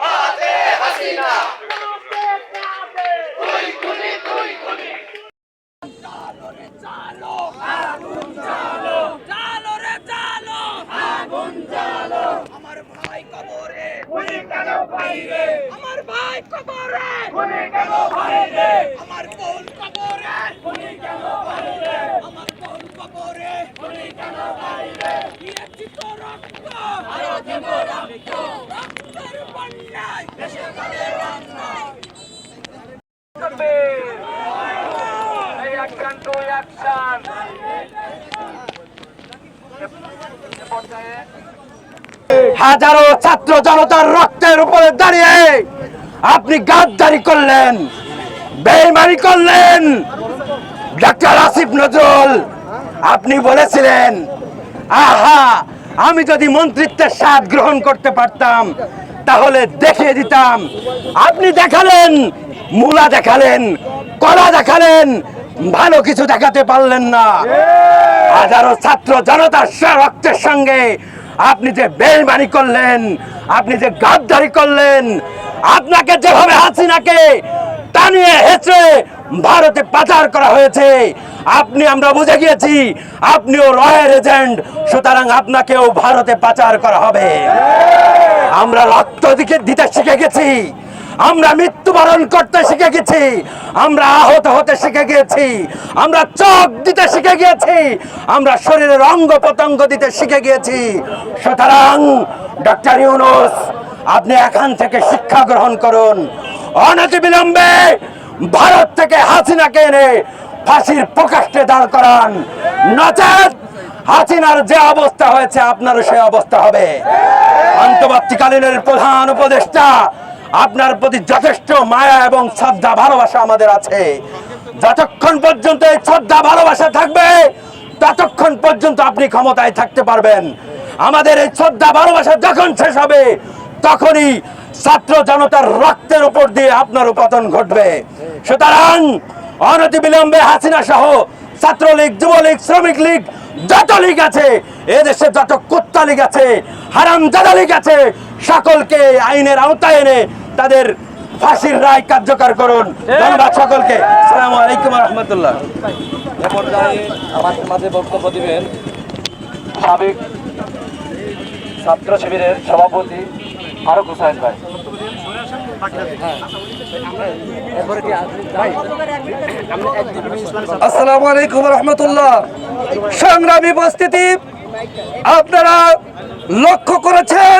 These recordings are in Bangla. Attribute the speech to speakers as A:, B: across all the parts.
A: হাতে হাসিনা আমার ভাই কবরে খুনি কেন বাইরে আমার ভাই কবরে খুনি কেন বাইরে আমার বোন কবরে খুনি কেন বাইরে আমার বোন কবরে খুনি কেন বাইরে দিয়েছি তো রক্ত আরো দেব রক্ত রক্তের বন্যায় দেশে গলে অন্যায় এই অ্যাকশন টু অ্যাকশন
B: হাজারো ছাত্র জনতার রক্তের উপরে দাঁড়িয়ে আপনি গাদ্দারি করলেন, বেঈমানি করলেন। ডক্টর আসিফ নজরুল আপনি বলেছিলেন, আহা আমি যদি মন্ত্রিত্বের স্বাদ গ্রহণ করতে পারতাম তাহলে দেখিয়ে দিতাম। আপনি দেখালেন, মূলা দেখালেন, কলা দেখালেন, ভালো কিছু দেখাতে পারলেন না। হাজারো ছাত্র জনতার রক্তের সঙ্গে আপনি যে বেঈমানি করলেন, আপনি যে গাদ্দারি করলেন, আপনাকে যেভাবে হাসিনাকে টানিয়ে হেঁচড়ে ভারতে পাচার করা হয়েছে, আমরা বুঝে গিয়েছি আপনিও রয়ের এজেন্ট, সুতরাং আপনাকেও ভারতে পাচার করা হবে। আমরা রক্ত দিতে শিখে গেছি, আমরা মৃত্যুবরণ করতে শিখে গেছি, আমরা আহত হতে শিখে গিয়েছি, আমরা চোখ দিতে শিখে গিয়েছি, আমরা শরীরের অঙ্গ প্রত্যঙ্গ দিতে শিখে গিয়েছি। সুতরাং ডক্টর ইউনূস আপনি এখান থেকে শিক্ষা গ্রহণ করুন, অনতিবিলম্বে ভারত থেকে হাসিনাকে এনে ফাঁসির প্রকাশ্যে দাঁড় করান, নচেত হাসিনার যে অবস্থা হয়েছে আপনারও সেই অবস্থা হবে। অন্তর্বর্তীকালীনের প্রধান উপদেষ্টা আপনার প্রতি যথেষ্ট মায়া এবং শ্রদ্ধা ভালোবাসা আমাদের আছে। যতক্ষণ পর্যন্ত এই শ্রদ্ধা ভালোবাসা থাকবে ততক্ষণ পর্যন্ত আপনি ক্ষমতায় থাকতে পারবেন। আমাদের এই শ্রদ্ধা ভালোবাসা যখন শেষ হবে তখনই ছাত্র জনতার রক্তের উপর দিয়ে আপনার পতন ঘটবে। সুতরাং অনতিবিলম্বে হাসিনা সহ ছাত্রলীগ, যুবলীগ, শ্রমিক লীগ, যত লীগ আছে, এদেশে যত কুত্তা লীগ আছে, হারামজাদা লীগ আছে, সকলকে আইনের আওতায় এনে তাদের ফাঁসির রায় কার্যকর করুন। ধন্যবাদ সকলকে। আসসালামু আলাইকুম ওয়া রাহমাতুল্লাহ।
C: এ পর্যায়ে আমাদের মাঝে বক্তব্য দিবেন সাবেক ছাত্র শিবিরের সভাপতি ফারুক হোসেন ভাই।
B: আসসালামু আলাইকুম ওয়া রাহমাতুল্লাহ। সংগ্রামী উপস্থিতি, আপনারা লক্ষ্য করেছেন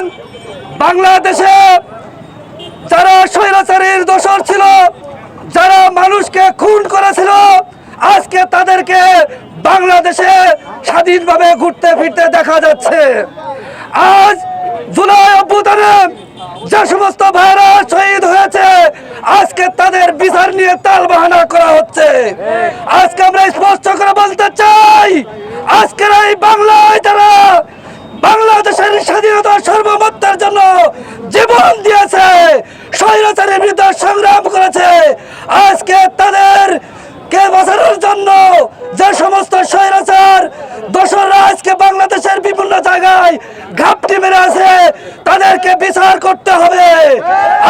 B: বাংলাদেশে যারা স্বৈরাচারীর দোসর ছিল, যারা মানুষকে খুন করেছিল, আজকে তাদেরকে বাংলাদেশে স্বাধীনভাবে ঘুরতে ফিরতে দেখা যাচ্ছে। আজ জুলাই অভ্যুত্থানে যে সমস্ত ভাইরা শহীদ হয়েছে, আজকে তাদের বিচার নিয়ে তালবাহানা করা হচ্ছে। আজকে আমরা স্পষ্ট করে বলতে চাই, আজকের এই বাংলায় যারা বাংলাদেশের স্বাধীনতা সার্বভৌমত্বের জন্য জীবন দিয়েছে, স্বৈরাচারের বিরুদ্ধে সংগ্রাম করেছে, আজকে তাদের কে বাঁচানোর জন্য যে সমস্ত স্বৈরাচার দোসররা আজকে বাংলাদেশের বিভিন্ন জায়গায় ঘাপটি মেরে আছে, তাদেরকে বিচার করতে হবে।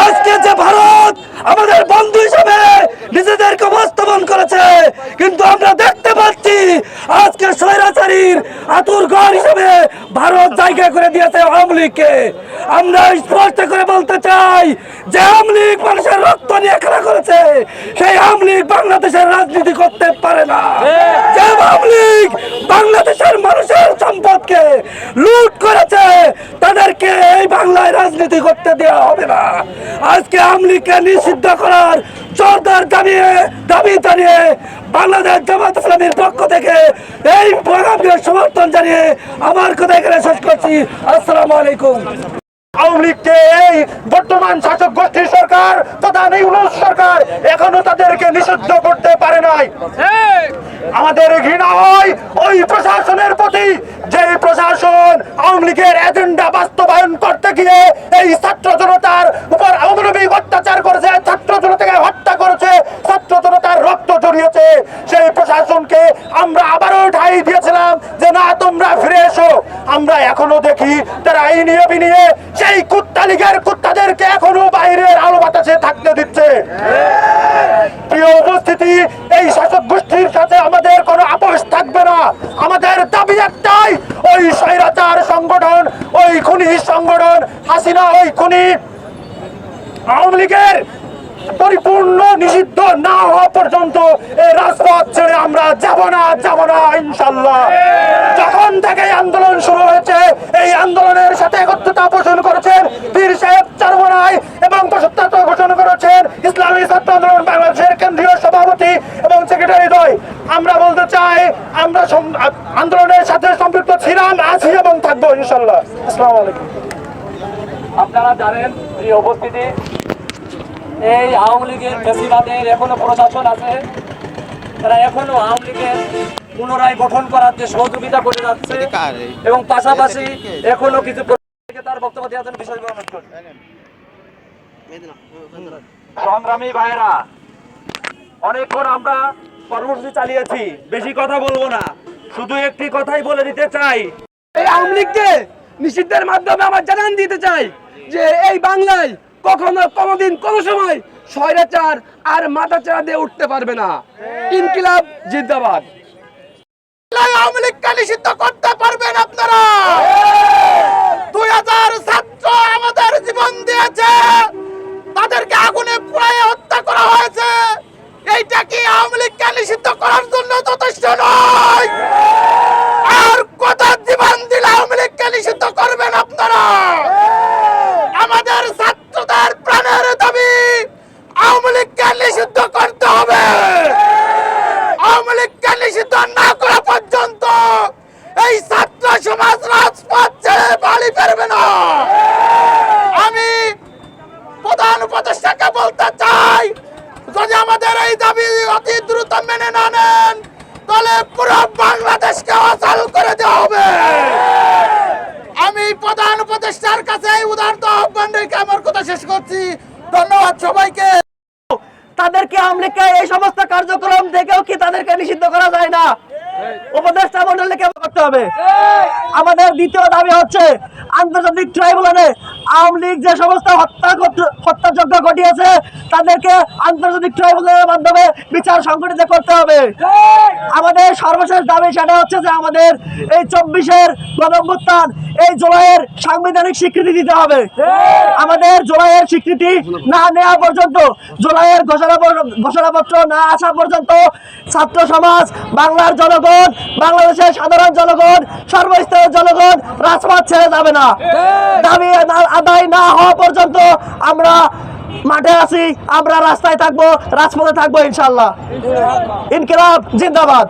B: আজকে যে ভারত আমাদের বন্ধু হিসেবে নিজেদেরকে উপস্থাপন করেছে, কিন্তু আমরা দেখতে পাচ্ছি আজকে স্বৈরাচারীর আতুরঘর হিসেবে ভারত জায়গা করে দিয়েছে আওয়ামী লীগকে। আমরা স্পষ্ট করে বলতে চাই যে আওয়ামী লীগ মানুষের রক্ত নিয়ে খেলা করেছে, সেই আওয়ামী লীগ বাংলাদেশের রাজনীতি করতে পারে না। যে আওয়ামী লীগ বাংলাদেশের মানুষের সম্পদকে লুট করেছে, তাদেরকে এই বাংলায় রাজনীতি করতে দেওয়া হবে না। আজকে আওয়ামী লীগকে নিষিদ্ধ করার জোরদার দাবি জানিয়ে বাংলাদেশ জামাত ইসলামীর পক্ষ থেকে এই প্রোগ্রামকে সমর্থন জানিয়ে আমার কথা এখানে শেষ করছি। আসসালামু আলাইকুম।
D: আওয়ামী লীগকে এই বর্তমান শাসক গোষ্ঠীর সরকার তথা ইউনূস সরকার এখনো তাদেরকে নিষিদ্ধ করতে পারে নাই। আমাদের ঘৃণা হয় ওই প্রশাসনের প্রতি, যে প্রশাসন আওয়ামী লীগের এজেন্ডা বাস্তবায়ন করতে গিয়ে এই ছাত্র জনতার উপর অমানবিক অত্যাচার করেছে, ছাত্র জনতাকে হত্যা করেছে, ছাত্র জনতার রক্ত জড়িয়েছে। সেই প্রশাসনকে আমরা আবারও ঠাঁই দিয়েছিলাম যে না, তোমরা ফিরে এসো। আমরা এখনো দেখি তারা আইনিয়ে বিনিয়ে সেই কুত্তা লীগের কুত্তাদেরকে এখনো বাইরের আলো বাতাসে থাকতে দিচ্ছে। প্রিয় উপস্থিতি, এই শাসক গোষ্ঠীর সাথে আমাদের কোনো আপোষ থাকবে না। আমাদের দাবি একটাই, ওই স্বৈরাচার সংগঠন, ওই খুনি সংগঠন হাসিনা, ওই খুনি আওয়ামী লীগের পরিপূর্ণ নিষিদ্ধ না হওয়া পর্যন্ত এই রাজপথ ছেড়ে আমরা যাব না ইনশাল্লাহ। যখন থেকে এই আন্দোলন শুরু হয়েছে, এই আন্দোলনের সাথে একত্রতা পোষণ করেছেন পীর সাহেব চরমনাই এবং পশুত্ব ঘোষণা করেছেন ইসলামী ছাত্র আন্দোলন বাংলাদেশের কেন্দ্রীয় সভাপতি এবং সেক্রেটারি দ্বয়। আমরা বলতে চাই, আমরা আন্দোলনের সাথে সম্পৃক্ত ছিলাম, আছি এবং থাকবো ইনশাল্লাহ। আসসালামু আলাইকুম।
C: আপনারা জানেন প্রিয় উপস্থিতি, এই আওয়ামী লীগের ফ্যাসিবাদের এখনো প্রশাসন আছে, তারা এখনো আওয়ামী লীগের পুনরায় গঠন করার যে সহযোগিতা করে যাচ্ছে এবং পাশাপাশি এখনো কিছু তার বক্তব্য দেওয়ার জন্য বিশেষ অনুরোধ করি। সংগ্রামী ভাইরা, অনেকক্ষণ আমরা কর্মসূচি চালিয়েছি, বেশি কথা বলবো না, শুধু একটি কথাই বলে দিতে চাই।
B: এই আওয়ামী লীগকে নিষিদ্ধের মাধ্যমে আমার জানান দিতে চাই যে এই বাংলায় কখনো কোনোদিন কোনো সময় স্বৈরাচার আর মাথাচাড়া দিয়ে উঠতে পারবে না। ইনকিলাব জিন্দাবাদ।
D: আওয়ামী লীগকে নিষিদ্ধ করতে পারবেন আপনারা? 2000 ছাত্র আমাদের জীবন দিয়েছে, তাদেরকে আগুনে পুড়িয়ে হত্যা করা হয়েছে। এইটা কি আওয়ামী লীগকে নিষিদ্ধ করার জন্য যথেষ্ট নয়? আর কত জীবন দিলে আওয়ামী লীগকে নিষিদ্ধ করবেন আপনারা? আমাদের ছাত্রদের প্রাণের দাবি, আওয়ামী লীগকে নিষিদ্ধ করতে হবে। আওয়ামী লীগকে নিষিদ্ধ না করা পর্যন্ত এই ছাত্র সমাজ রাজপথ ছেড়ে বাড়ি ফিরবে না। আমি প্রধান উপদেষ্টাকে বলতে চাই, যদি আমাদের এই দাবি অতি দ্রুত মেনে না নেন, তাহলে পুরো বাংলাদেশকে অচল করে দেওয়া হবে। আমি প্রধান উপদেষ্টার কাছে এই উদারত আহ্বান রেখে আমার কথা শেষ করছি। ধন্যবাদ সবাইকে।
A: তাদেরকে আওয়ামী লীগকে এই সমস্ত কার্যক্রম দেখেও কি তাদেরকে নিষিদ্ধ করা যায় না? উপদেষ্টা মন্ডলীকে করতে হবে। আমাদের দ্বিতীয় দাবি হচ্ছে, আন্তর্জাতিক ট্রাইব্যুনালে আওয়ামী লীগ যে সমস্ত হত্যাযজ্ঞ ঘটিয়েছে তাদেরকে আন্তর্জাতিক ট্রাইব্যুনালের মাধ্যমে বিচার সংগঠিত করতে হবে। আমাদের সর্বশেষ দাবি সেটা হচ্ছে যে আমাদের এই 24-এর গণঅভ্যুত্থান, এই জুলাইয়ের সাংবিধানিক স্বীকৃতি দিতে হবে। আমাদের জুলাইয়ের স্বীকৃতি না নেওয়া পর্যন্ত, জুলাইয়ের ঘোষণাপত্র না আসা পর্যন্ত ছাত্র সমাজ, বাংলার জনগণ, বাংলাদেশের সাধারণ জনগণ, সর্বস্তরের জনগণ রাজপথ ছেড়ে যাবে না। দাবি আদায় না হওয়া পর্যন্ত আমরা মাঠে আছি, আমরা রাস্তায় থাকবো, রাজপথে থাকবো ইনশাল্লাহ। ইনকিলাব জিন্দাবাদ।